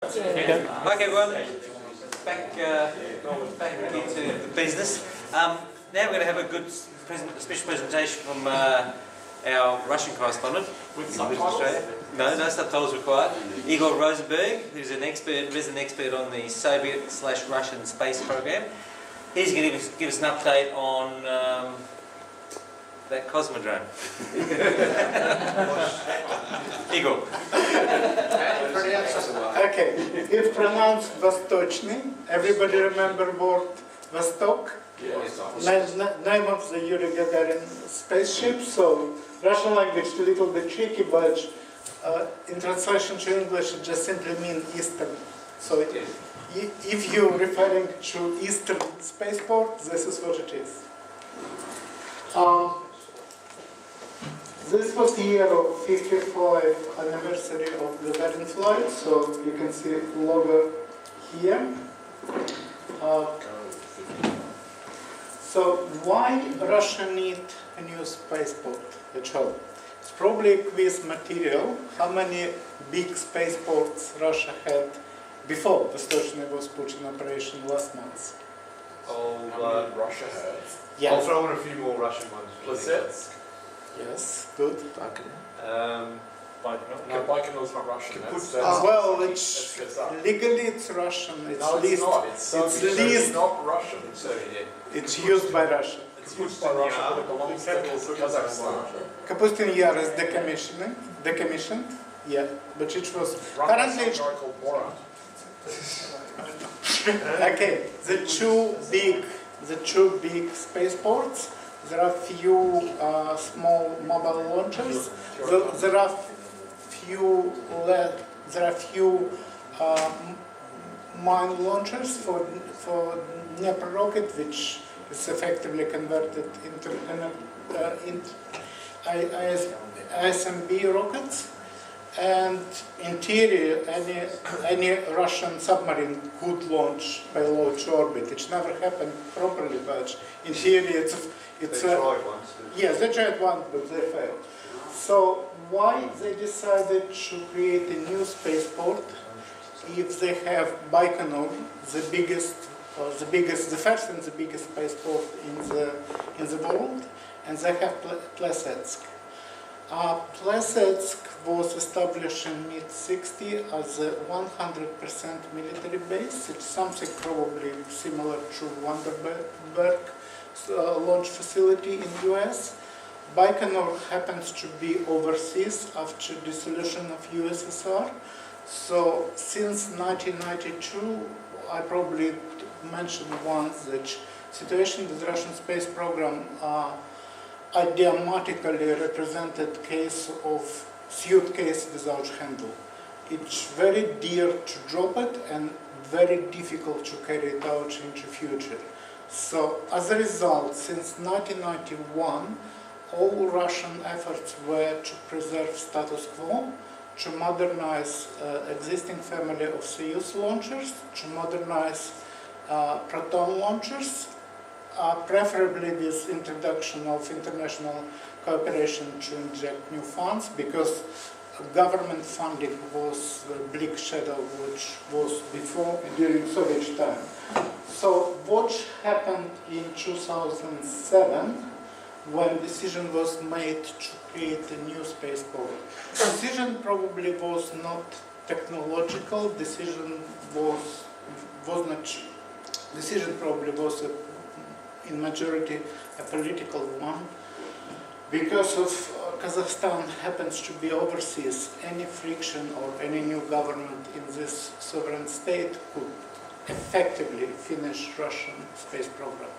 Okay, well, back into the business. Now we're going to have a good special presentation from our Russian correspondent. With subtitles? No subtitles required. Igor Rozenberg, who's an resident expert on the Soviet/Russian space program. He's going to give us an update on that cosmodrome. Igor. Okay, it's pronounced Vostochny. Everybody remember word Vostok? Yes. Name of the Yuri Gagarin spaceship. So Russian language is a little bit tricky, but in translation to English it just simply means Eastern. So if you're referring to Eastern spaceport, this is what it is. This was the year of 55th anniversary of Gagarin flight, so you can see logo here. So why Russia need a new spaceport at all? It's probably a quiz material. How many big spaceports Russia had before Vostochny was put in operation last month? Russia had. Yeah. I'll throw in a few more Russian ones. Please. Yes, good. Baikonur's not Russian. Well, it's legally it's Russian. It's no, it's least, not. It's Soviet. It's not Russian. It's used by Russia. It's used by Russia, but it belongs to Kazakhstan. Kapustin Yar is decommissioned. Yeah, but it was currently. Guy called Borat. Okay, the two big spaceports. There are few small mobile launchers. There are few mine launchers for Dnepr rocket, which is effectively converted into ISMB rockets. And in theory, any Russian submarine could launch payload to orbit. It never happened properly, but in theory, they tried once. Yes, they tried once, but they failed. So why they decided to create a new spaceport if they have Baikonur, the first and the biggest spaceport in the world, and they have Plesetsk. Plesetsk was established in mid-60s as a 100% military base. It's something probably similar to Vandenberg launch facility in US. Baikonur happens to be overseas after dissolution of USSR. So since 1992, I probably mentioned once that situation with the Russian space program idiomatically represented case of suitcase without handle. It's very dear to drop it and very difficult to carry it out into future. So as a result, since 1991, all Russian efforts were to preserve status quo, to modernize existing family of Soyuz launchers, to modernize Proton launchers, preferably with introduction of international cooperation to inject new funds, because government funding was a bleak shadow which was before during Soviet time. So what happened in 2007 when decision was made to create a new spaceport? Decision probably was not technological. Decision probably was in majority a political one. Because of Kazakhstan happens to be overseas, any friction or any new government in this sovereign state could effectively finish Russian space program.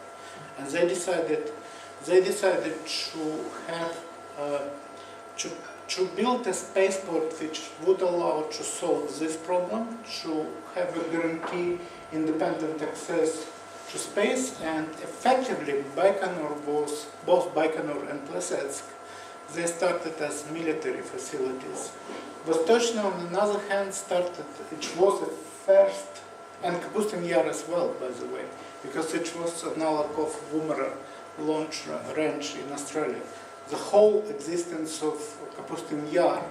And they decided to have to build a spaceport which would allow to solve this problem, to have a guarantee independent access to space, and effectively Baikonur was, both Baikonur and Plesetsk, they started as military facilities. Vostochny, on the other hand, it was the first, and Kapustin Yar as well, by the way, because it was an analog of Woomera launch range in Australia. The whole existence of Kapustin Yar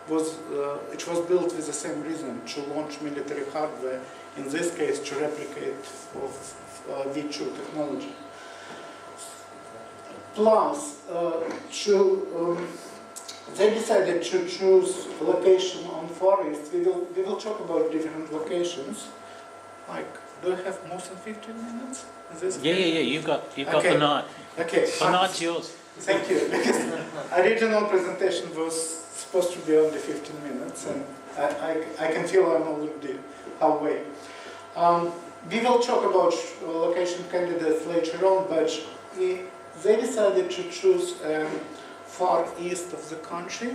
it was built with the same reason, to launch military hardware, in this case to replicate of V2 technology. Plus, they decided to choose location on Far East. We will talk about different locations. Like, do I have more than 15 minutes? Is this Yeah. You've got Okay. the night. Okay. The night's yours. Thank you. Because original presentation was supposed to be only 15 minutes, and I can feel I'm already halfway. We will talk about location candidates later on, but they decided to choose far east of the country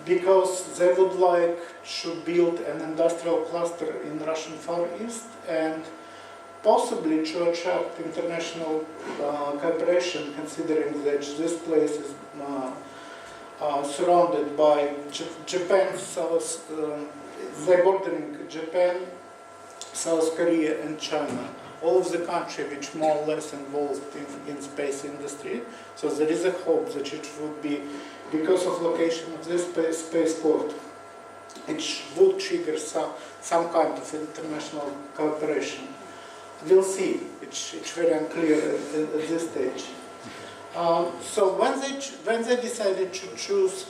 because they would like to build an industrial cluster in Russian Far East and possibly to attract international cooperation, considering that this place is surrounded by Japan, they're bordering Japan, South Korea and China, all of the country which more or less involved in space industry. So there is a hope that it would be, because of location of this spaceport, it would trigger some kind of international cooperation. We'll see. It's very unclear at this stage. So when they decided to choose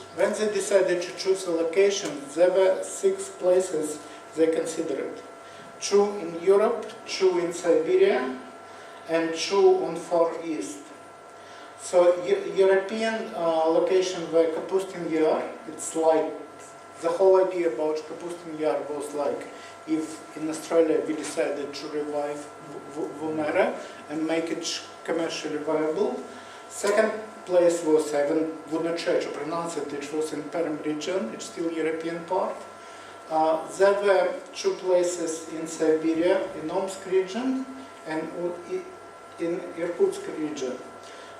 a location, there were 6 places they considered: 2 in Europe, 2 in Siberia, and 2 on Far East. So European location were Kapustin Yar. It's like the whole idea about Kapustin Yar was like, if in Australia we decided to revive Woomera and make it commercially viable. Second place was, I would not try to pronounce it, it was in Perm region, it's still European part. There were 2 places in Siberia, in Omsk region and in Irkutsk region.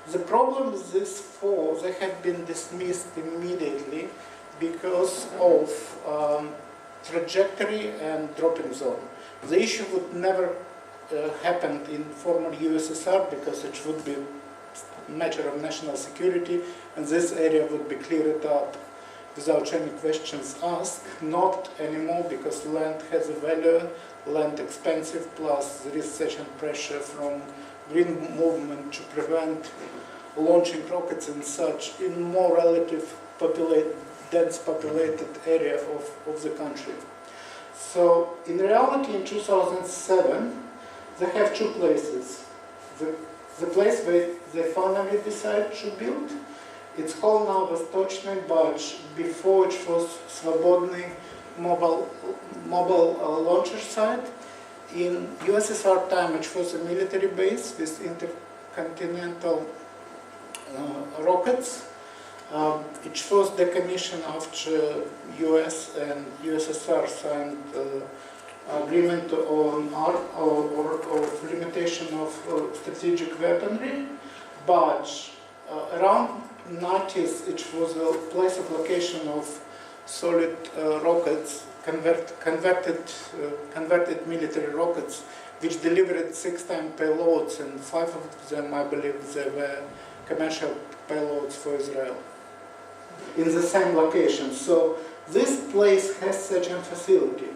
The problem with these 4, they have been dismissed immediately because of trajectory and dropping zone. The issue would never happen in former USSR because it would be a matter of national security and this area would be cleared up without any questions asked. Not anymore because land has a value, land expensive, plus there is such a pressure from green movement to prevent launching rockets in such in more relative dense populated area of the country. So in reality in 2007 they have 2 places. The place where they finally decided to build, it's called now Vostochny, but before it was Svobodny mobile launcher site. In USSR time it was a military base with intercontinental rockets. It was decommissioned after US and USSR signed agreement on limitation of strategic weaponry, but around 90s it was a place of location of solid rockets, converted military rockets, which delivered 6 times payloads, and 5 of them, I believe, they were commercial payloads for Israel in the same location. So this place has such a facility.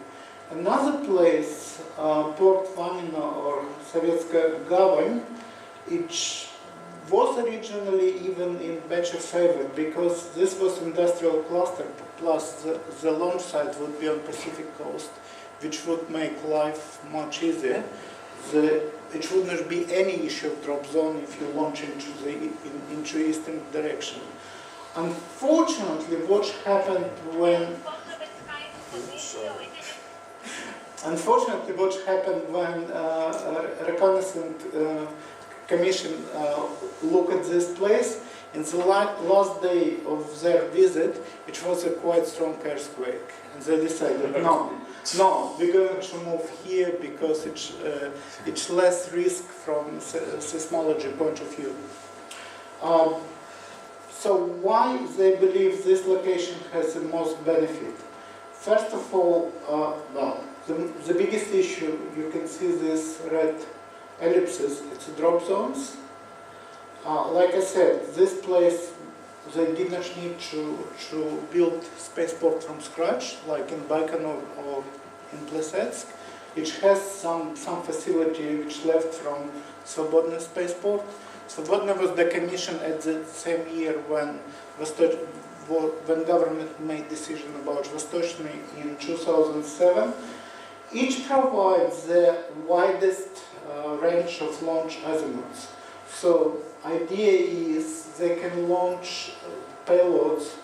Another place, Port Vanino or Sovietskaya Gavань, it was originally even in better favor because this was industrial cluster, plus the launch site would be on Pacific coast, which would make life much easier. It would not be any issue of drop zone if you launch into eastern direction. Unfortunately, what happened when reconnaissance commission looked at this place, in the last day of their visit, it was a quite strong earthquake, and they decided no, we're going to move here because it's less risk from seismology point of view. So why they believe this location has the most benefit? First of all, the biggest issue, you can see these red ellipses, it's drop zones. Like I said, this place they did not need to build spaceport from scratch, like in Baikonur or in Plesetsk. It has some facility which left from Svobodny spaceport. Svobodny was decommissioned at the same year when government made decision about Vostochny in 2007. Each provides the widest range of launch azimuths. So idea is they can launch payloads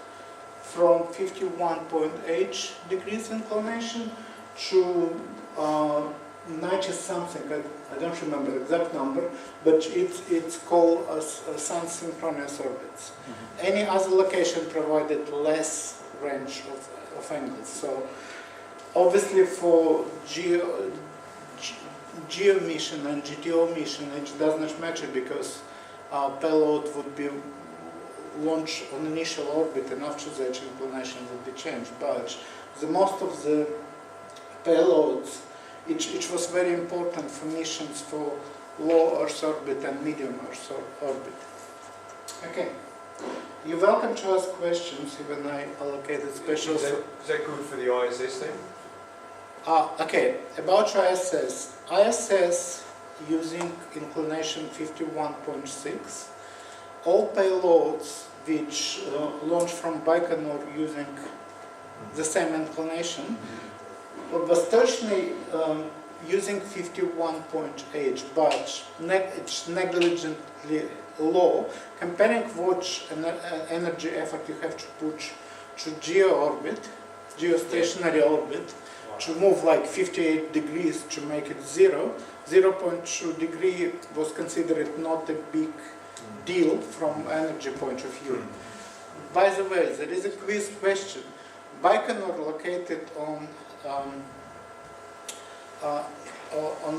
from 51.8 degrees inclination to 90 something. I don't remember the exact number, but it's called sun synchronous orbits. Any other location provided less range of angles. So obviously for geo mission and GTO mission it does not matter because payload would be launched on initial orbit and after that inclination would be changed. But the most of the payloads, it was very important for missions for low Earth orbit and medium Earth orbit. Okay. You're welcome to ask questions, even I allocated special... Is that good for the ISS then? Okay, about ISS. ISS using inclination 51.6. All payloads which launch from Baikonur using the same inclination. Vostochny using 51.8, but it's negligently low. Comparing what energy effort you have to put to geostationary orbit, to move like 58 degrees to make it 0.2 degree was considered not a big deal from energy point of view. By the way, there is a quiz question. Baikonur located on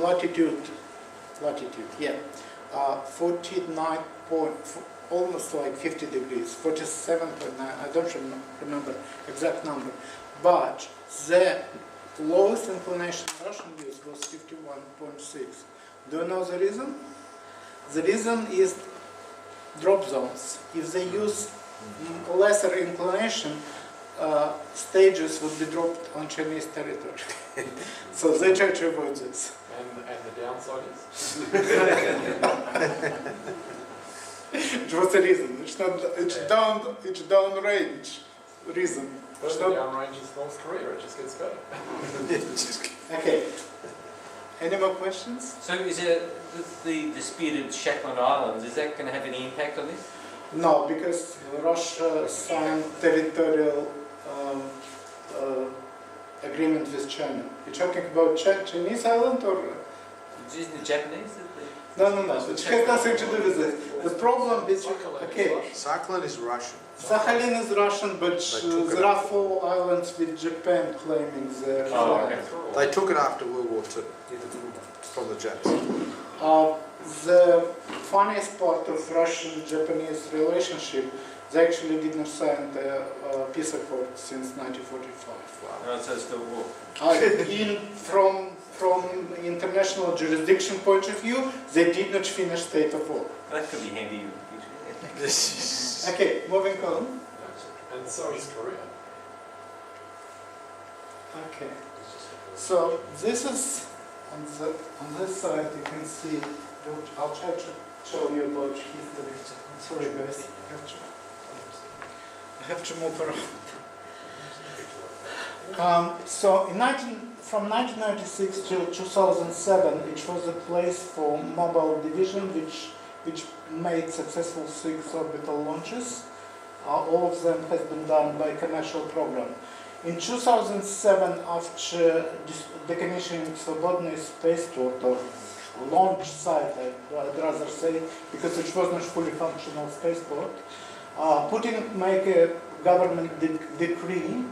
latitude, yeah, 49 point, almost like 50 degrees, 47.9, I don't remember exact number, but the lowest inclination Russian used was 51.6. Do you know the reason? The reason is drop zones. If they use lesser inclination, stages would be dropped on Chinese territory. So they try to avoid this. And the downside is? What's the reason? It's not. It's downrange reason. But the downrange is North Korea. It just gets better. Okay. Any more questions? So is it the disputed Shetland Islands, is that going to have any impact on this? No, because Russia signed territorial agreement with China. You're talking about Chinese island or? Isn't it Japanese? No. It has nothing to do with it. The problem is, okay, Sakhalin is Russian. Sakhalin is Russian, but there are 4 islands with Japan claiming the flag. They took it after World War II from the Japs. The funniest part of Russian-Japanese relationship, they actually did not sign the peace accord since 1945. Wow. No, so it's still war. From international jurisdiction point of view, they did not finish state of war. That could be handy. Okay, moving on. And so is Korea. Okay, so this is on this side you can see. I'll try to show you about history. Sorry guys, I have to move around. So from 1996 till 2007, it was a place for mobile division which made successful 6 orbital launches. All of them has been done by commercial program. In 2007, after decommissioning Svobodny spaceport, or launch site, I'd rather say, because it was not fully functional spaceport, Putin made a government decree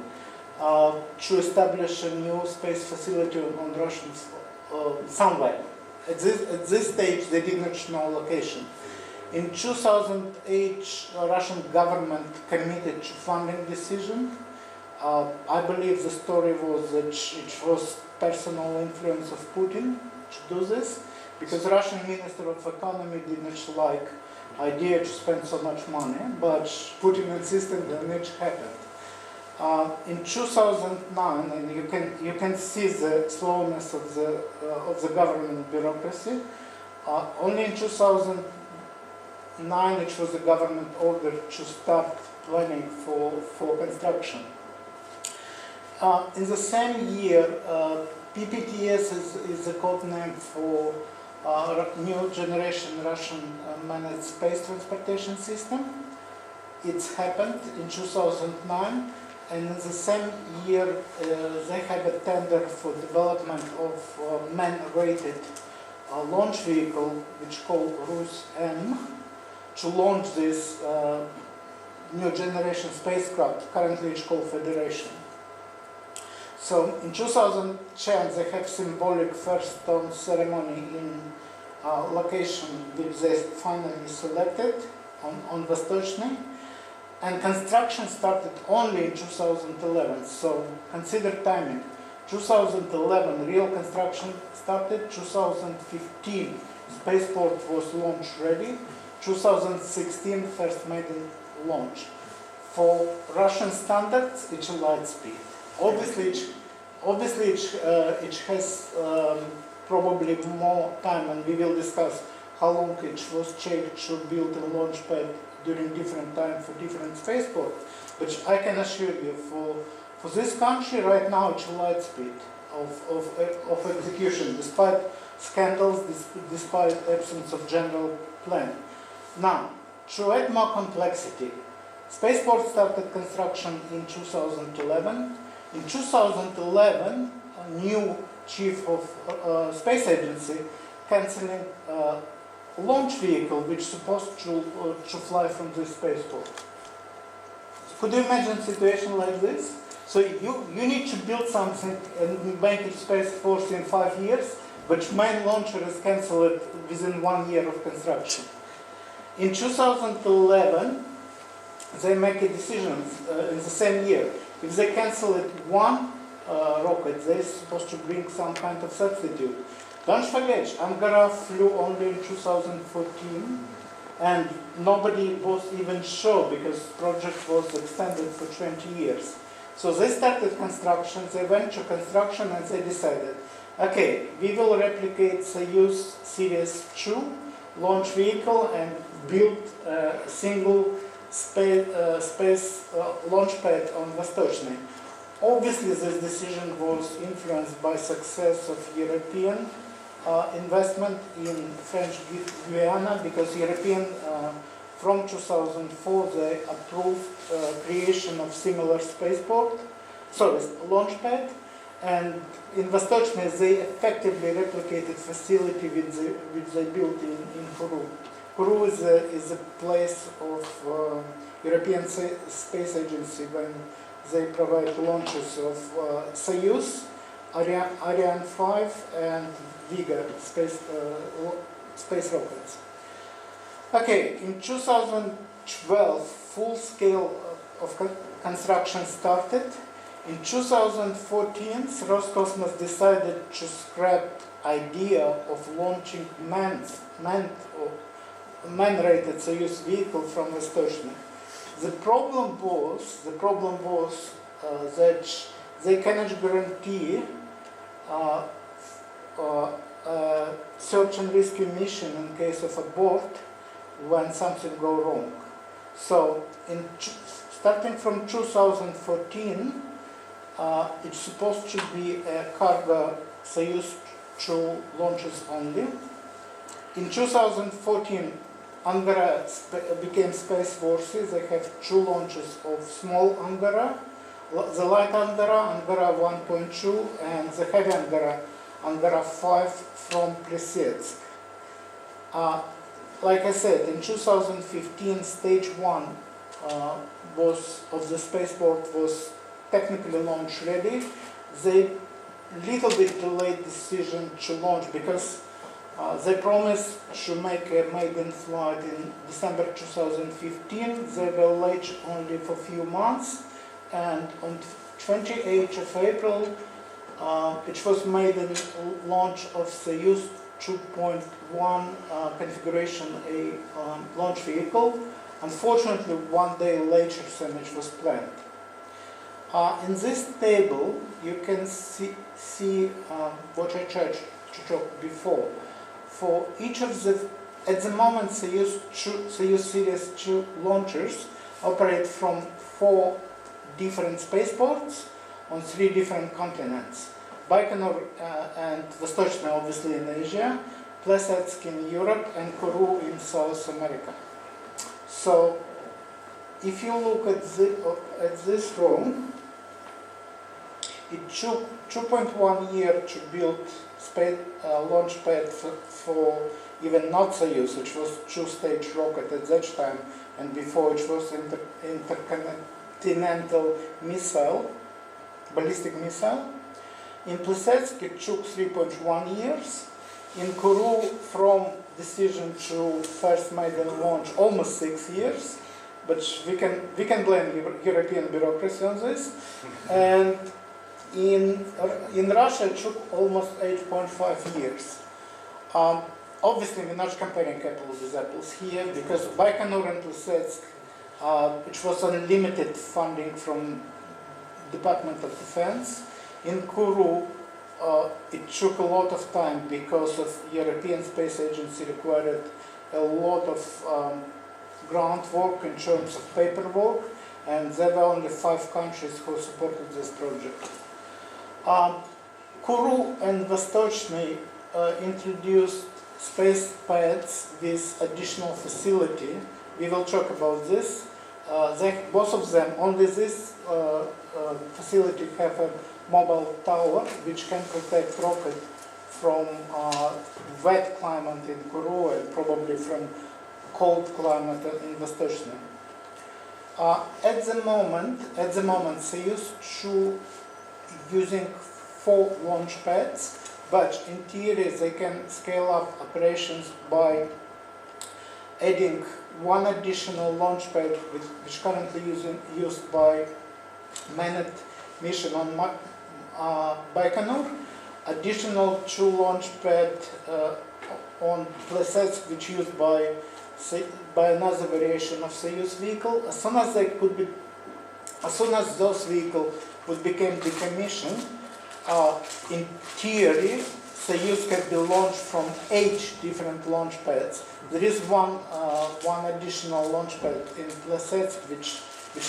to establish a new space facility on Russian somewhere. At this stage, they did not know location. In 2008, Russian government committed to funding decision. I believe the story was that it was personal influence of Putin to do this, because Russian Minister of Economy did not like idea to spend so much money, but Putin insisted and it happened. In 2009, and you can see the slowness of the government bureaucracy. Only in 2009, it was the government order to start planning for construction. In the same year, PPTS is the code name for new generation Russian managed space transportation system. It's happened in 2009, and in the same year they had a tender for development of man-rated launch vehicle, which called Rus-M, to launch this new generation spacecraft. Currently it's called Federation. So in 2010 they have symbolic first stone ceremony in location which they finally selected on Vostochny, and construction started only in 2011. So consider timing. 2011 real construction started. 2015 spaceport was launch ready. 2016 first maiden launch. For Russian standards, it's a light speed. Obviously, it has probably more time, and we will discuss how long it was taken to build a launch pad during different time for different spaceports. But I can assure you, for this country right now, it's a light speed of execution, despite scandals, despite absence of general plan. Now, to add more complexity, spaceport started construction in 2011. In 2011, a new chief of space agency cancelling launch vehicle which is supposed to fly from this spaceport. Could you imagine a situation like this? So you need to build something and make it Space Force in 5 years, but main launcher is cancelled within 1 year of construction. In 2011, they make a decision in the same year. If they cancel it one rocket, they're supposed to bring some kind of substitute. Don't forget, Angara flew only in 2014, and nobody was even sure because the project was extended for 20 years. So they started construction, they went to construction, and they decided, okay, we will replicate Soyuz Series 2 launch vehicle and build a single space launch pad on Vostochny. Obviously, this decision was influenced by success of European investment in French Guiana, because European from 2004 they approved creation of similar spaceport, launch pad, and in Vostochny they effectively replicated facility which they built in Kourou. Kourou is a place of European Space Agency when they provide launches of Soyuz, Ariane 5 and Vega space rockets. Okay, in 2012 full scale of construction started. In 2014 Roscosmos decided to scrap idea of launching man-rated Soyuz vehicle from Vostochny. The problem was that they cannot guarantee search and rescue mission in case of abort when something go wrong. So, starting from 2014, it's supposed to be a cargo Soyuz 2 launches only. In 2014, Angara became Space Forces. They have 2 launches of small Angara, the light Angara, Angara 1.2, and the heavy Angara, Angara 5 from Plesetsk. Like I said, in 2015, stage 1 of the spaceport was technically launch ready. They little bit delayed decision to launch because they promised to make a maiden flight in December 2015. They were late only for a few months, and on 28th of April, it was maiden launch of Soyuz 2.1 configuration a launch vehicle. Unfortunately, 1 day later than it was planned. In this table, you can see what I tried to talk before. For each of the, at the moment, Soyuz Series 2 launchers operate from 4 different spaceports on 3 different continents. Baikonur and Vostochny, obviously in Asia, Plesetsk in Europe, and Kourou in South America. So, if you look at this row, it took 2.1 years to build launch pad for even not Soyuz, which was 2-stage rocket at that time, and before it was intercontinental missile, ballistic missile. In Plesetsk it took 3.1 years. In Kourou, from decision to first maiden launch, almost 6 years. But we can blame European bureaucracy on this. And in Russia it took almost 8.5 years. Obviously we're not comparing apples with apples here, because Baikonur and Plesetsk, which was unlimited funding from Department of Defense. In Kourou, it took a lot of time because of European Space Agency required a lot of groundwork in terms of paperwork, and there were only 5 countries who supported this project. Kourou and Vostochny introduced space pads with additional facility. We will talk about this. Both of them, only this facility have a mobile tower which can protect rocket from wet climate in Kourou and probably from cold climate in Vostochny. At the moment, Soyuz 2 using 4 launch pads, but in theory they can scale up operations by adding 1 additional launch pad, which currently used by manned mission on Baikonur, additional 2 launch pad on Plesetsk, which used by another variation of Soyuz vehicle. As soon as those vehicles would become decommissioned, in theory, Soyuz can be launched from 8 different launch pads. There is one additional launch pad in Plesetsk, which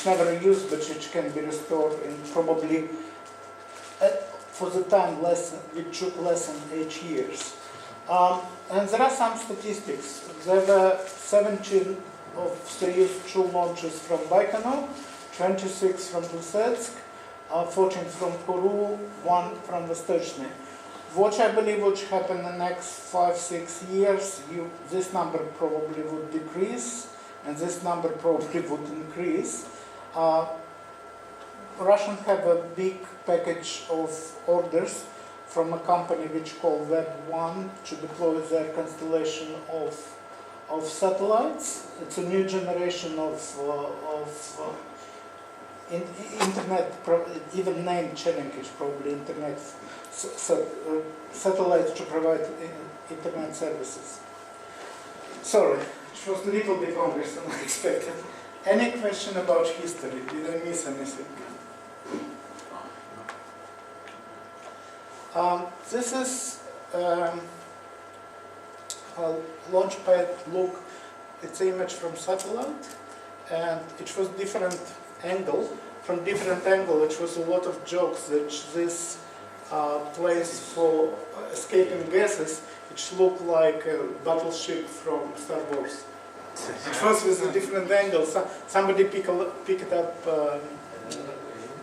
never used, but which can be restored in probably, for the time, which took less than 8 years. And there are some statistics. There were 17 of Soyuz 2 launches from Baikonur, 26 from Plesetsk, 14 from Kourou, 1 from Vostochny. What I believe would happen in the next 5-6 years, this number probably would decrease, and this number probably would increase. Russians have a big package of orders from a company which called Web1 to deploy their constellation of satellites. It's a new generation of internet, even named Challenge, probably internet satellites to provide internet services. Sorry, it was a little bit longer than I expected. Any question about history? Did I miss anything? This is how launch pad look. It's an image from satellite, and it was different angle. From different angle, it was a lot of jokes that this place for escaping gases, which looked like a battleship from Star Wars. It was with a different angle. Somebody picked up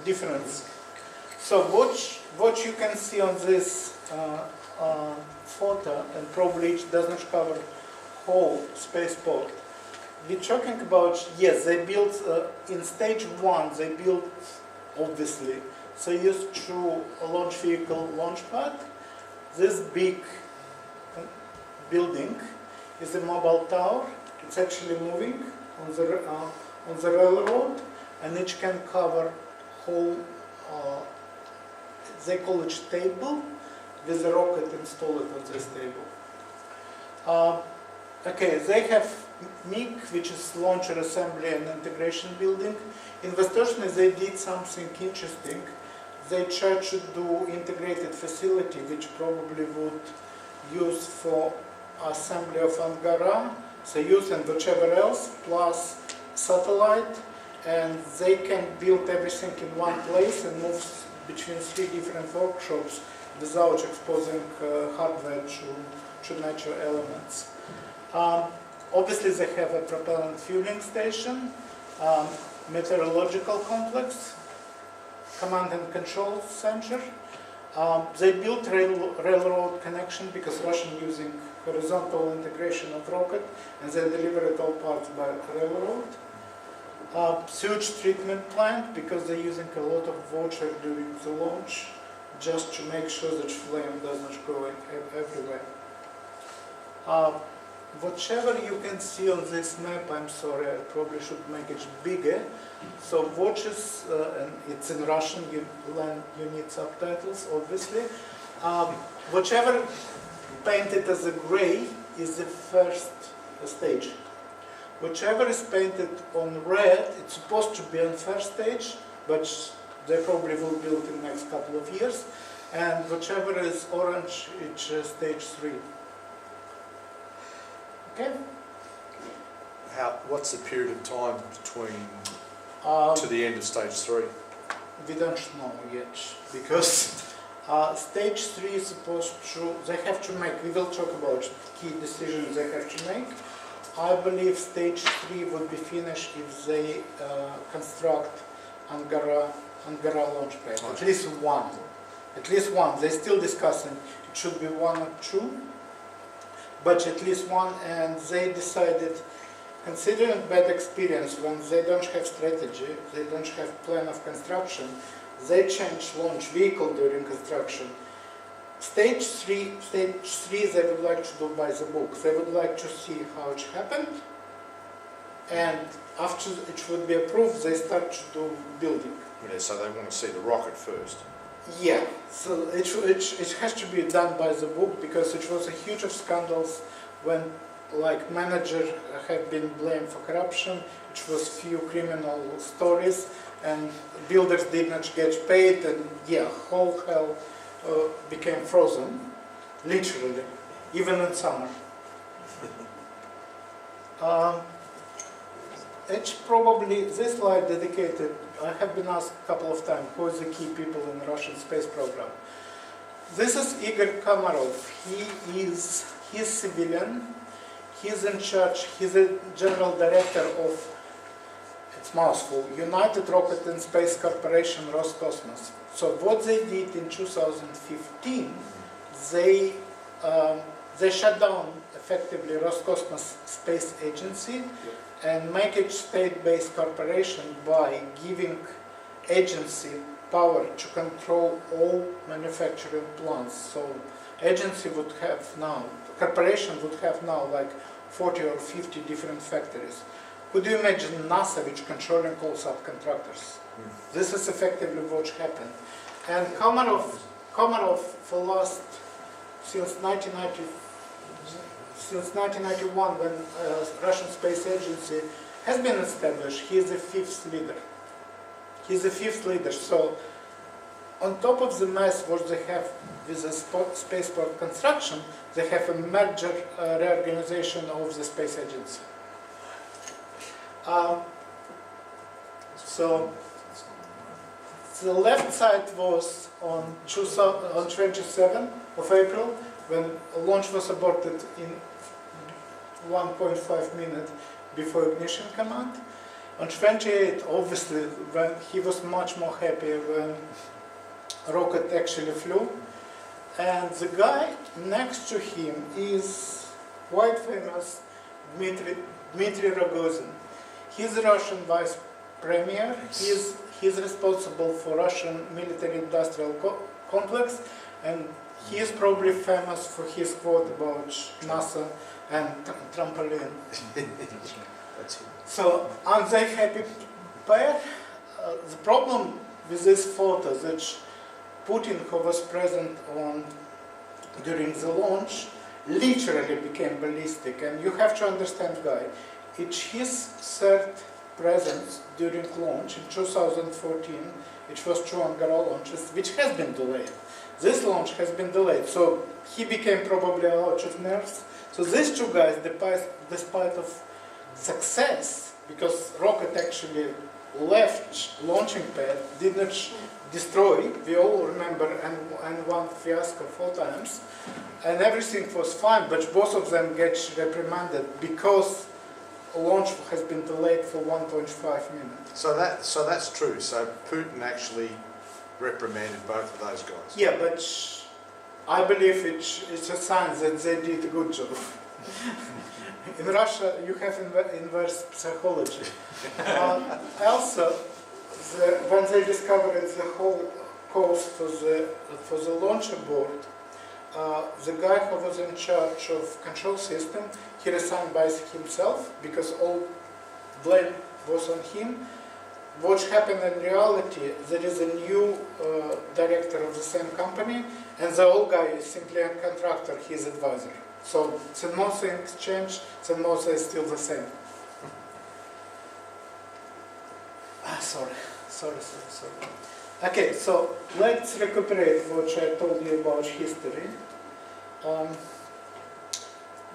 difference. So what you can see on this photo, and probably it doesn't cover whole spaceport. We're talking about, yes, they built, in stage 1, they built, obviously, Soyuz 2 launch vehicle launch pad. This big building is a mobile tower. It's actually moving on the railroad, and it can cover whole, they call it table, with a rocket installed on this table. Okay, they have MIG, which is Launcher Assembly and Integration Building. In Vostochny they did something interesting. They tried to do integrated facility, which probably would use for assembly of Angara, Soyuz and whichever else, plus satellite, and they can build everything in one place and move between 3 different workshops without exposing hardware to natural elements. Obviously they have a propellant fueling station, meteorological complex, command and control center. They built railroad connection because Russian using horizontal integration of rocket, and they delivered all parts by railroad. Sewage treatment plant because they're using a lot of water during the launch, just to make sure that flame doesn't go everywhere. Whatever you can see on this map, I'm sorry, I probably should make it bigger. So watches, and it's in Russian, you need subtitles, obviously. Whichever painted as a gray is the first stage. Whichever is painted on red, it's supposed to be on first stage, but they probably will build in the next couple of years. And whichever is orange, it's stage 3. Okay? What's the period of time between to the end of stage 3? We don't know yet, because stage 3 is supposed to, they have to make, we will talk about key decisions they have to make. I believe stage 3 would be finished if they construct Angara launch pad. At least one. At least one. They're still discussing. It should be 1 or 2. But at least one, and they decided, considering bad experience, when they don't have strategy, they don't have plan of construction, they change launch vehicle during construction. Stage 3 they would like to do by the book. They would like to see how it happened, and after it would be approved, they start to do building. Yeah, so they want to see the rocket first. Yeah, so it has to be done by the book, because it was a huge of scandals when, like, manager had been blamed for corruption. It was few criminal stories, and builders did not get paid, and yeah, whole hell became frozen, literally, even in summer. It's probably this slide dedicated. I have been asked a couple of times who is the key people in the Russian space program. This is Igor Komarov. He's civilian. He's in charge. He's a general director of, it's mouthful, United Rocket and Space Corporation, Roscosmos. So what they did in 2015, they shut down effectively Roscosmos Space Agency and make it state-based corporation by giving agency power to control all manufacturing plants. So agency would have now, corporation would have now like 40 or 50 different factories. Could you imagine NASA which controlling all subcontractors? This is effectively what happened. And Komarov for last, since 1991, when Russian Space Agency has been established, he is the 5th leader. He's the 5th leader. So on top of the mess what they have with the spaceport construction, they have a major reorganization of the space agency. So the left side was on 27th of April, when launch was aborted in 1.5 minutes before ignition command. On 28th, obviously, when he was much more happy when rocket actually flew. And the guy next to him is quite famous, Dmitry Rogozin. He's a Russian vice premier. He's responsible for Russian military-industrial complex, and he is probably famous for his quote about NASA and trampoline. So, aren't they happy pair? The problem with this photo that Putin, who was present during the launch, literally became ballistic. And you have to understand, Guy, it's his third presence during launch in 2014. It was two Angara launches, which has been delayed. This launch has been delayed, so he became probably out of nerves. So these two guys, despite of success, because rocket actually left launching pad, did not destroy. We all remember and one fiasco 4 times, and everything was fine. But both of them get reprimanded because launch has been delayed for 1.5 minutes. So that's true. So Putin actually reprimanded both of those guys. Yeah, but I believe it's a sign that they did a good job. In Russia, you have inverse psychology. Also, when they discovered the whole cause for the launcher board, the guy who was in charge of control system, he resigned by himself because all blame was on him. What happened in reality, there is a new director of the same company, and the old guy is simply a contractor, his advisor. So no things changed, no things is still the same. Sorry. Okay, so let's recuperate what I told you about history.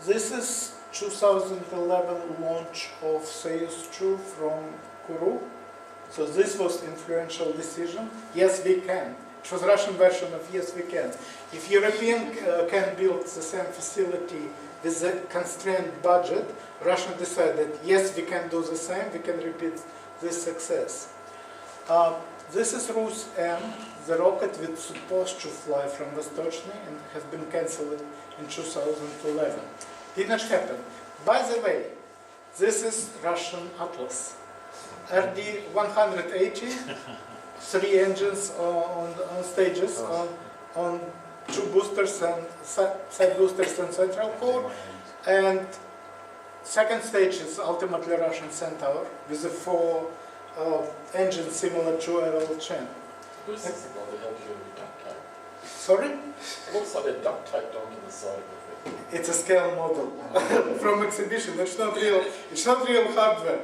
This is 2011 launch of Soyuz 2 from Kourou. So this was influential decision. Yes, we can. It was Russian version of yes, we can. If European can build the same facility with a constrained budget, Russia decided, yes, we can do the same, we can repeat this success. This is Rus M, the rocket which was supposed to fly from Vostochny and has been cancelled in 2011. Did not happen. By the way, this is Russian Atlas. RD-180, 3 engines on stages, on 2 boosters and side boosters and central core, and second stage is ultimately Russian Centaur with the 4 engines similar to RL-10. Who's this about the hell you be duct taped? Sorry? It looks like they're duct taped onto the side of the thing. It's a scale model from exhibition. It's not real hardware.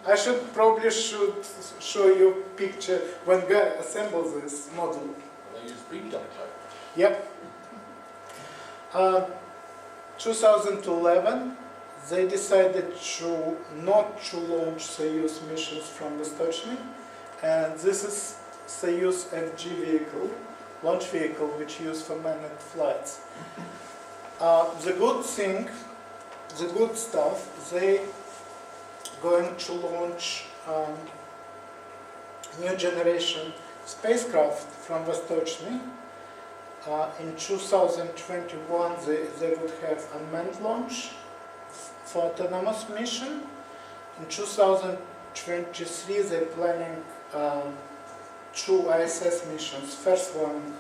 I probably should show you a picture when Guy assembles this model. They use big duct tape. Yep. 2011, they decided not to launch Soyuz missions from Vostochny, and this is Soyuz FG vehicle, launch vehicle, which used for manned flights. The good thing, the good stuff, they going to launch new generation spacecraft from Vostochny. In 2021 they would have unmanned launch for autonomous mission. In 2023 they're planning 2 ISS missions. First one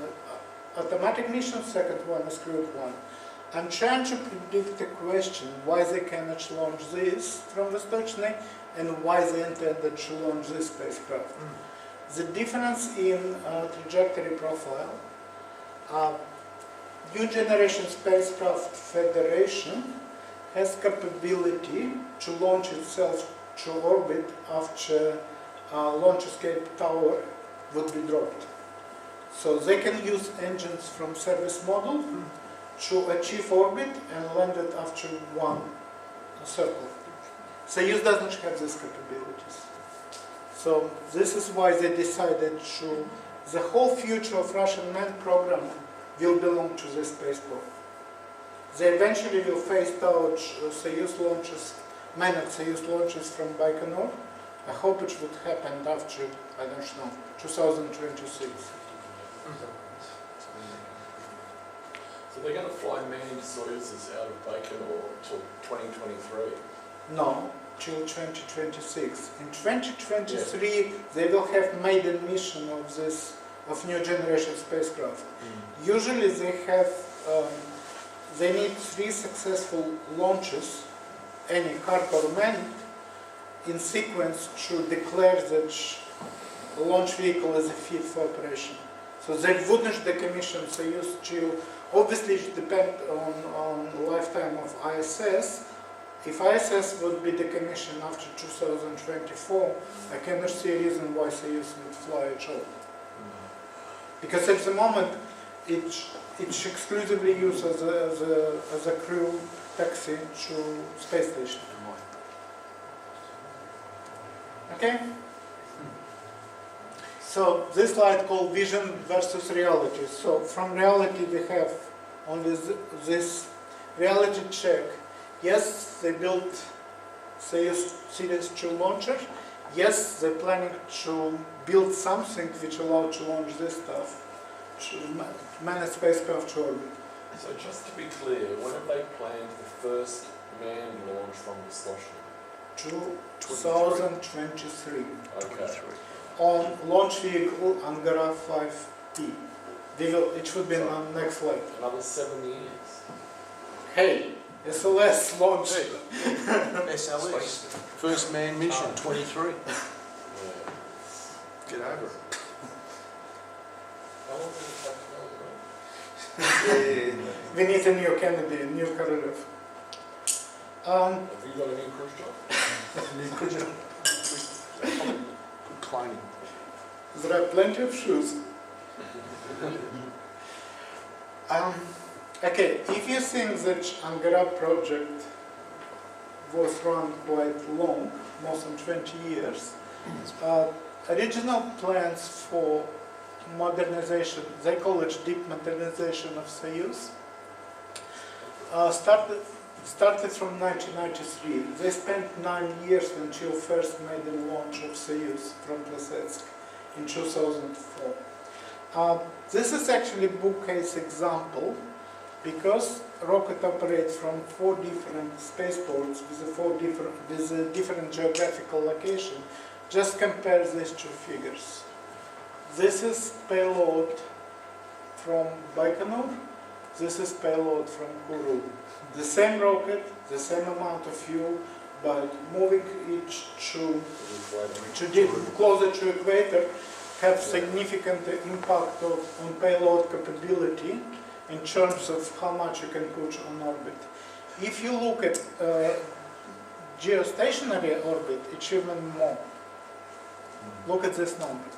automatic mission, second one a crewed one. I'm trying to predict the question why they cannot launch this from Vostochny and why they intended to launch this spacecraft. The difference in trajectory profile. New Generation Spacecraft Federation has capability to launch itself to orbit after launch escape tower would be dropped. So they can use engines from service model to achieve orbit and land it after one circle. Soyuz doesn't have these capabilities. So this is why they decided to, the whole future of Russian manned program will belong to this spaceport. They eventually will phase out Soyuz launches, manned Soyuz launches from Baikonur. I hope it would happen after, I don't know, 2026. So they're going to fly manned Soyuzes out of Baikonur until 2023? No, till 2026. In 2023, they will have maiden mission of new generation spacecraft. Usually they have, they need 3 successful launches, any cargo or manned, in sequence to declare that the launch vehicle is fit for operation. So they wouldn't decommission Soyuz till, obviously it depends on the lifetime of ISS. If ISS would be decommissioned after 2024, I cannot see a reason why Soyuz would fly at all. Because at the moment, it's exclusively used as a crew taxi to space station. Okay? So this slide called vision versus reality. So from reality we have only this reality check. Yes, they built Soyuz Series 2 launcher. Yes, they're planning to build something which allows to launch this stuff, to man a spacecraft to orbit. So just to be clear, when have they planned the first manned launch from Vostochny? 2023. Okay. On launch vehicle Angara 5P. It should be on next slide. Another 7 years. Hey, SLS launch. SLS. First manned mission, 23. Yeah. Get over it. How long did it take to go, We need a new Kennedy, a new Korolev. Have you got a new cruise job? Good cloning. There are plenty of shoes. Okay, if you think that Angara project was run quite long, more than 20 years, original plans for modernization, they call it deep modernization of Soyuz, started from 1993. They spent 9 years until first maiden launch of Soyuz from Plesetsk in 2004. This is actually a bookcase example because rocket operates from 4 different spaceports with a different geographical location. Just compare these two figures. This is payload from Baikonur. This is payload from Kourou. The same rocket, the same amount of fuel, but moving each closer to equator have significant impact on payload capability in terms of how much you can put on orbit. If you look at geostationary orbit, it's even more. Look at this number.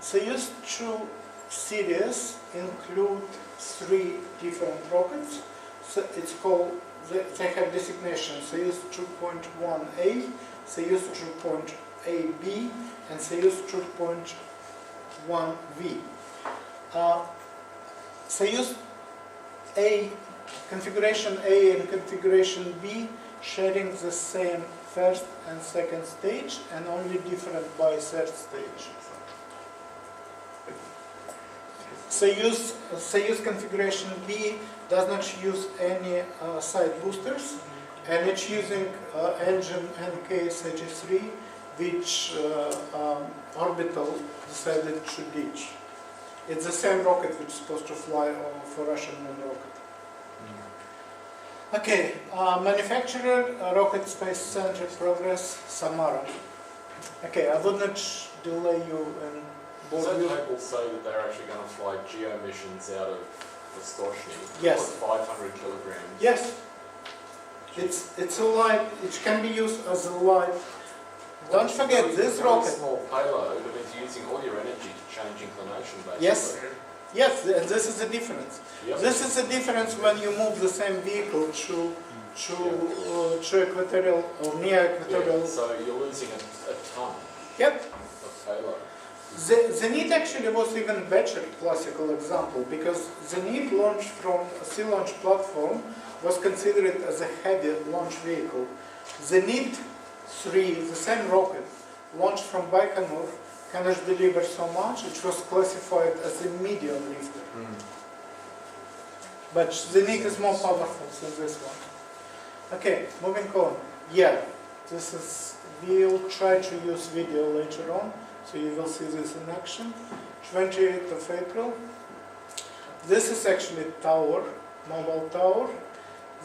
Soyuz 2 series include 3 different rockets. So it's called, they have designation Soyuz 2.1A, Soyuz 2.AB, and Soyuz 2.1V. Soyuz A, configuration A and configuration B sharing the same first and second stage and only different by third stage. Soyuz configuration B does not use any side boosters, and it's using engine NK33, which orbital decided to ditch. It's the same rocket which is supposed to fly for Russian moon rocket. Okay, manufacturer, Rocket Space Center Progress, Samara. Okay, I would not delay you and bore So you. people say that they're actually going to fly geo missions out of Vostochny. Yes. 500 kilograms. Yes, it's a light. It can be used as a light. Don't forget this rocket. Small payload, and it's using all your energy to change inclination, basically. Yes. Yes, and this is the difference. Yep. This is the difference when you move the same vehicle to equatorial or near equatorial. Yeah, so you're losing a ton Yep. of payload. The NEAT actually was even better classical example because the NEAT launched from a sea launch platform was considered as a heavy launch vehicle. The NEAT 3, the same rocket, launched from Baikonur, cannot deliver so much. It was classified as a medium lifter. But the NEAT is more powerful than this one. Okay, moving on. Yeah, this is, we'll try to use video later on, so you will see this in action. 28th of April. This is actually tower, mobile tower.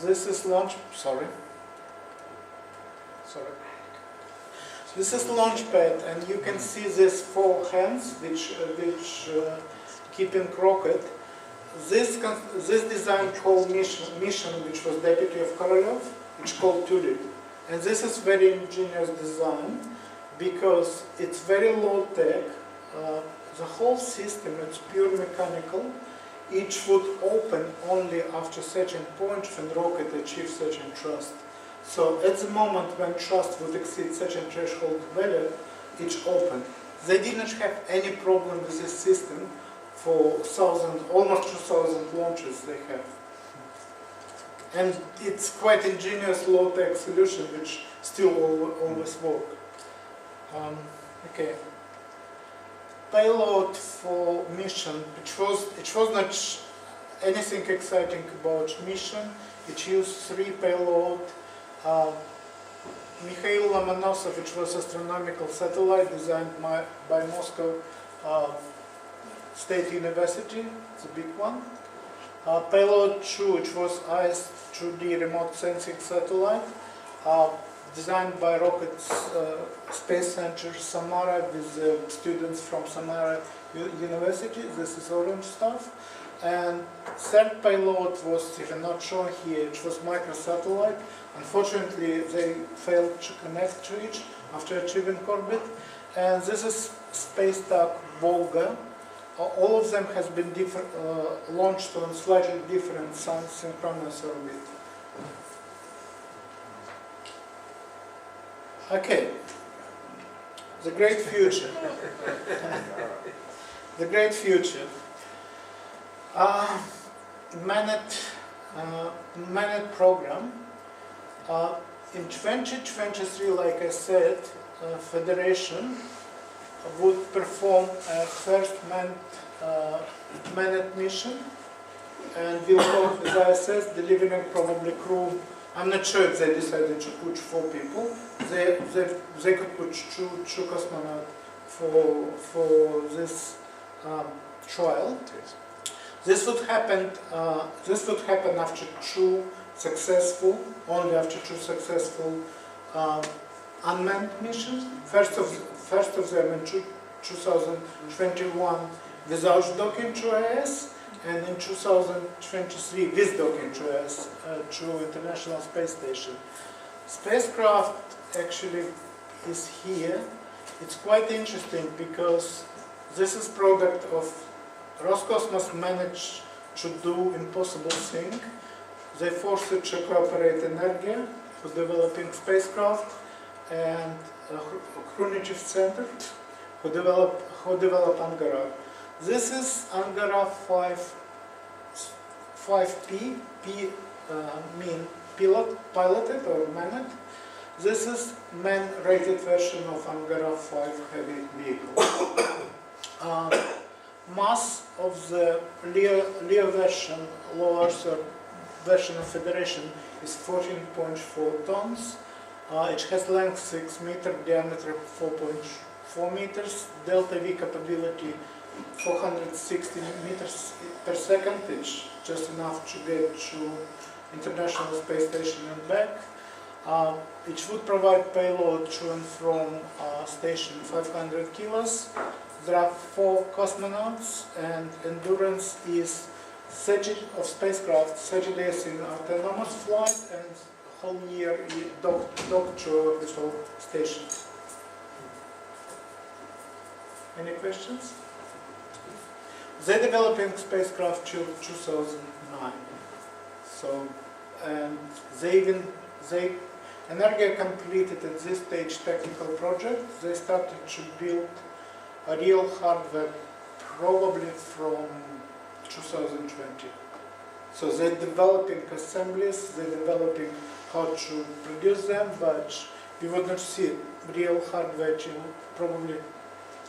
This is launch, sorry. This is launch pad, and you can see these four hands which keeping rocket. This design called mission, which was deputy of Korolev, which called Tulip. And this is very ingenious design because it's very low tech. The whole system, it's pure mechanical. Each would open only after certain point when rocket achieves certain thrust. So at the moment when thrust would exceed certain threshold value, it's open. They didn't have any problem with this system for almost 2,000 launches they have. And it's quite ingenious low-tech solution which still always work. Okay. Payload for mission, it was not anything exciting about mission. It used 3 payload. Mikhail Lomonosov, which was astronomical satellite designed by Moscow State University, it's a big one. Payload 2, which was IS-2D remote sensing satellite, designed by Rocket Space Center Samara with students from Samara University. This is orange stuff. And third payload was even not shown here. It was microsatellite. Unfortunately, they failed to connect to it after achieving orbit. And this is Space Tug Volga. All of them has been launched on slightly different sun-synchronous orbit. Okay, the great future. The great future. Manned program. In 2023, like I said, Federation would perform a first manned mission, and will work with ISS, delivering probably crew. I'm not sure if they decided to put 4 people. They could put two cosmonauts for this trial. This would happen after only after 2 successful unmanned missions. First of them in 2021 without docking to IS, and in 2023 with docking to IS to International Space Station. Spacecraft actually is here. It's quite interesting because this is product of Roscosmos managed to do impossible thing. They forced it to cooperate Energia for developing spacecraft, and Khrunichev Center who developed Angara. This is Angara 5P, mean piloted or manned. This is man-rated version of Angara 5 heavy vehicle. Mass of the Leo version, low Earth version of Federation, is 14.4 tons. It has length 6 meters, diameter 4.4 meters, delta V capability 460 meters per second. It's just enough to get to International Space Station and back. It would provide payload to and from station 500 kilos. There are 4 cosmonauts, and endurance is 30 of spacecraft, 30 days in autonomous flight, and whole year docked to orbital station. Any questions? They're developing spacecraft till 2009. So, and Energia completed at this stage technical project. They started to build a real hardware probably from 2020. So they're developing assemblies, they're developing how to produce them, but we would not see real hardware till probably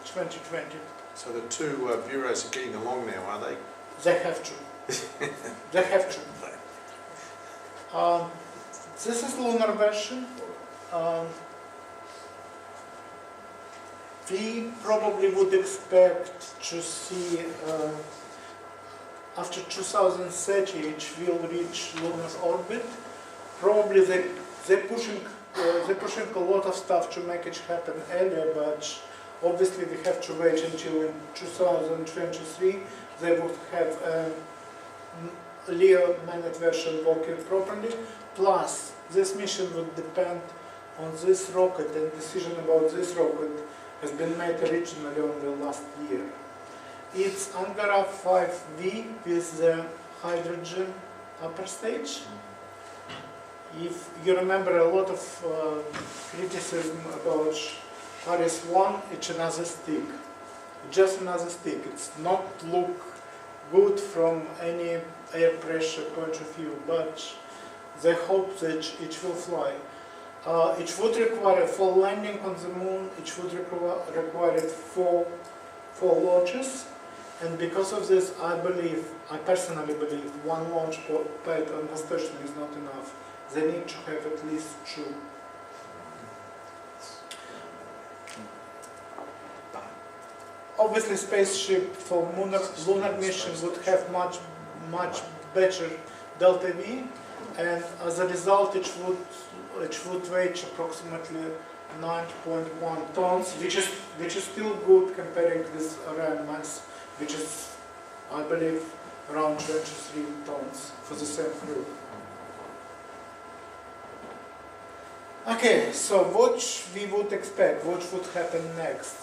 2020. So the 2 bureaus are getting along now, are they? They have to. They have to. This is lunar version. We probably would expect to see after 2030 it will reach lunar orbit. Probably they're pushing they're pushing a lot of stuff to make it happen earlier, but obviously we have to wait until in 2023 they would have a LEO manned version working properly. Plus, this mission would depend on this rocket, and decision about this rocket has been made originally only last year. It's Angara 5V with the hydrogen upper stage. If you remember a lot of criticism about Paris 1, it's another stick. Just another stick. It's not look good from any air pressure point of view, but they hope that it will fly. It would require a full landing on the moon, it would require four launches, and because of this I personally believe one launch pad on Vostochny is not enough. They need to have at least two. Obviously, spaceship for lunar mission would have much better delta V, and as a result, it would weigh approximately 9.1 tons, which is still good comparing with Orion mass, which is, I believe, around 23 tons for the same crew. Okay, so what we would expect, what would happen next?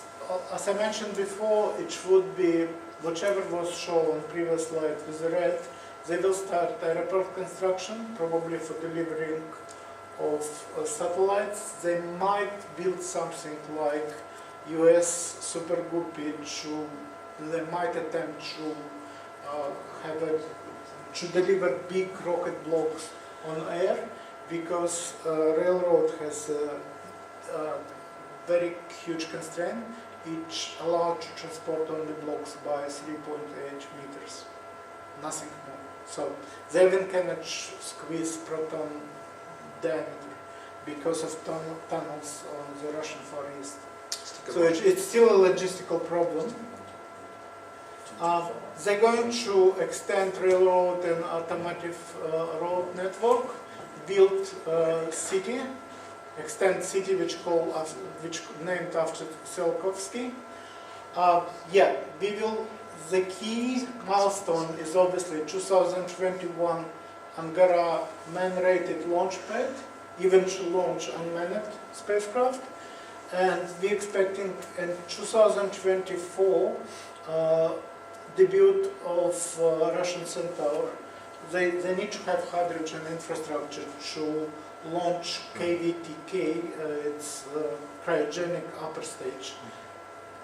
As I mentioned before, it would be whichever was shown on previous slide with the red. They will start airport construction, probably for delivering of satellites. They might build something like US Super Guppy they might attempt to deliver big rocket blocks on air, because railroad has a very huge constraint. It's allowed to transport only blocks by 3.8 meters, nothing more. So they even cannot squeeze proton diameter because of tunnels on the Russian Far East. So it's still a logistical problem. They're going to extend railroad and automotive road network, build city, extend city which named after Tsiolkovsky. The key milestone is obviously 2021 Angara man-rated launch pad, even to launch unmanned spacecraft, and we're expecting in 2024 debut of Russian Centaur. They need to have hydrogen infrastructure to launch KVTK, it's cryogenic upper stage,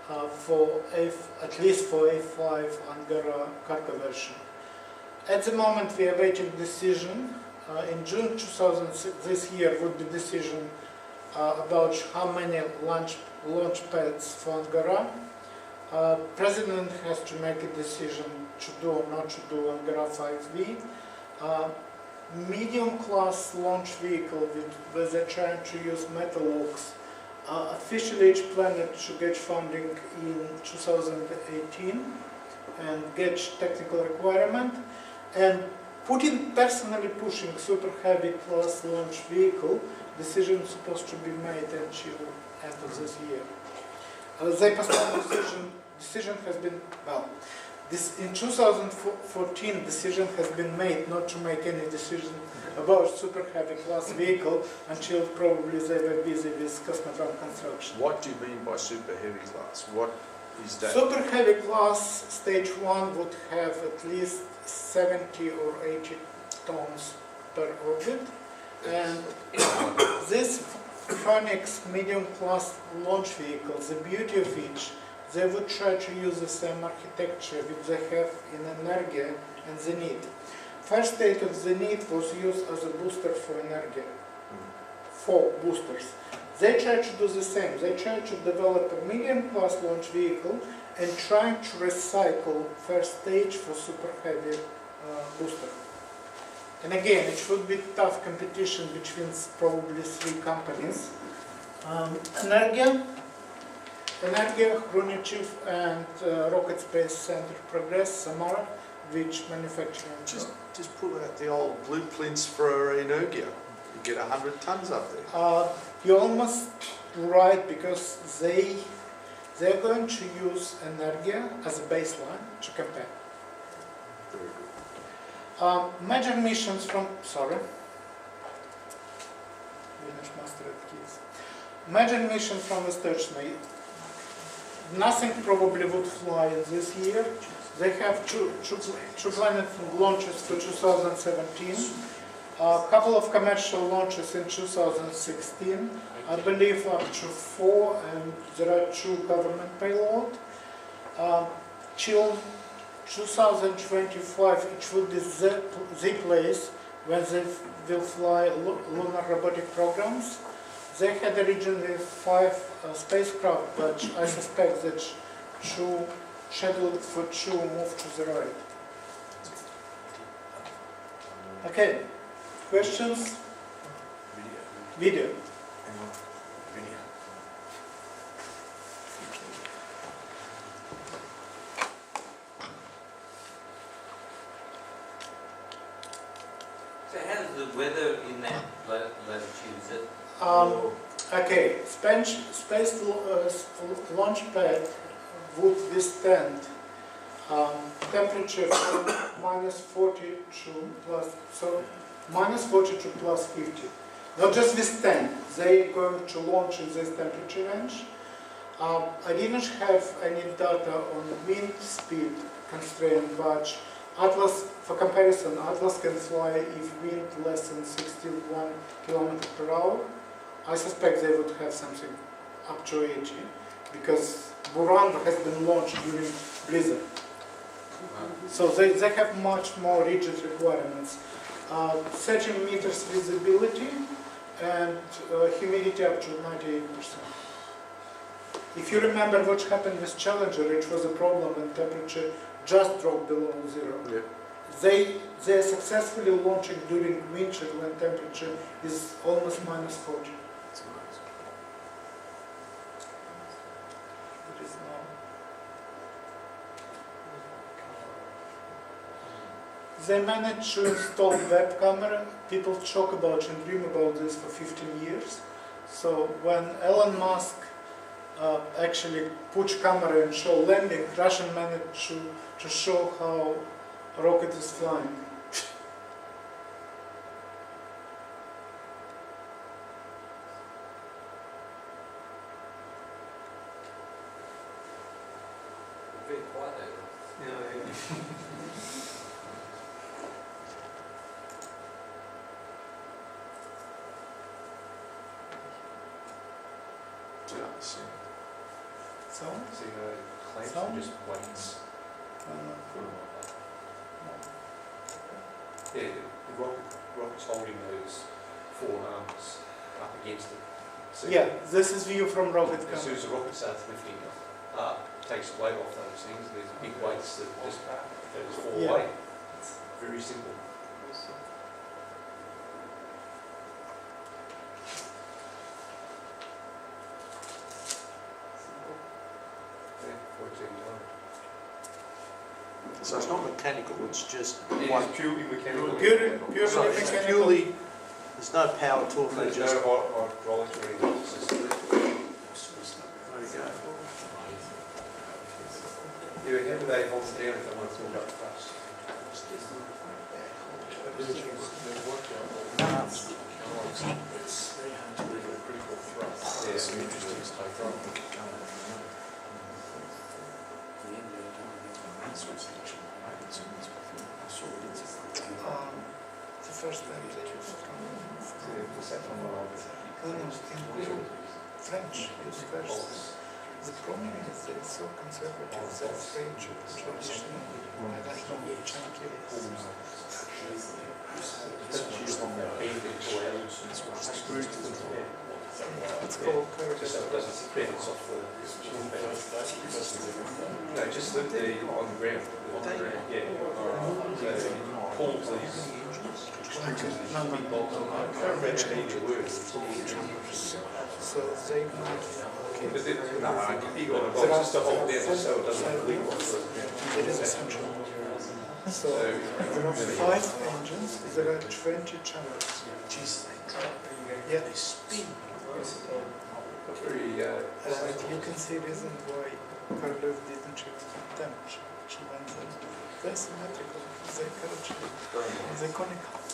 at least for A5 Angara cargo version. At the moment we are waiting decision. In June 2006, this year would be decision about how many launch pads for Angara. President has to make a decision to do or not to do Angara 5V. Medium class launch vehicle where they're trying to use metal-ox. Officially it's planned to get funding in 2018 and get technical requirement. And Putin personally pushing super heavy class launch vehicle. Decision is supposed to be made until end of this year. They postponed decision has been, in 2014 decision has been made not to make any decision about super heavy class vehicle until probably they were busy with cosmodrome construction. What do you mean by super heavy class? What is that? Super heavy class stage 1 would have at least 70 or 80 tons per orbit, and this Phoenix medium class launch vehicles, the beauty of which they would try to use the same architecture which they have in Energia and Zenit. First stage of Zenit was used as a booster for Energia, 4 boosters. They try to do the same. They try to develop a medium class launch vehicle and trying to recycle first stage for super heavy booster. And again, it would be tough competition between probably 3 companies. Energia, Hrunichev, and Rocket Space Center Progress, Samara, which manufacturing. Just pull out the old blueprints for Energia, get 100 tons up there. You're almost right, because they're going to use Energia as a baseline to compare. Very good. Major missions from, major mission from Vostochny. Nothing probably would fly this year. They have two planet launches for 2017. A couple of commercial launches in 2016. I believe up to 4, and there are 2 government payload. Till 2025, it will be the place when they will fly lunar robotic programs. They had originally 5 spacecraft, but I suspect that 2 scheduled for 2 move to the right. Okay, questions? Video. Hang on. Video. So how does the weather in that latitude, is it? Okay, space launch pad would withstand temperature from -40 to plus, so -40 to +50. Not just withstand, they're going to launch in this temperature range. I didn't have any data on wind speed constraint, but Atlas, for comparison, Atlas can fly if wind less than 61 km/h. I suspect they would have something up to 80, because Buran has been launched during blizzard. So they have much more rigid requirements. 30 meters visibility and humidity up to 98%. If you remember what happened with Challenger, it was a problem when temperature just dropped below 0. Yep. They are successfully launching during winter when temperature is almost -40. That's amazing. There is no. They managed to install web camera. People talk about and dream about this for 15 years. So when Elon Musk actually put camera and show landing, Russian managed to show how rocket is flying. Very quiet there. Just, So, See the clamps Some? are just weights. Yeah, the rocket's holding those 4 arms up against it. So yeah, this is view from rocket as soon camera. as the rocket starts lifting up, takes the weight off those things. There's big weights that just fall Yeah. away. It's very simple. Yeah, works every time. So it's not mechanical, it's just It one. is purely mechanical. Purely So it's mechanical. purely, there's no power to it, they There's just. no hydraulics or anything. It's just There you go. yeah, how do they hold it down if they want to fill up fast? It's really a critical thrust. Yeah. It's an interesting space. The first time that you French is first. The problem is that it's so conservative that French tradition, I don't know which chunky it's called Just doesn't bounce off the no, just on the ground. Yeah. So pulls these big bolts on. I can't remember how many there were. so they might But then, no, you got a box just to hold down so it doesn't leak off the. there is a central So there are 5 engines, there are 20 channels. Yeah. They spin. Very, You can see reason why Karlev didn't choose them. She went there. They're symmetrical, they're conical.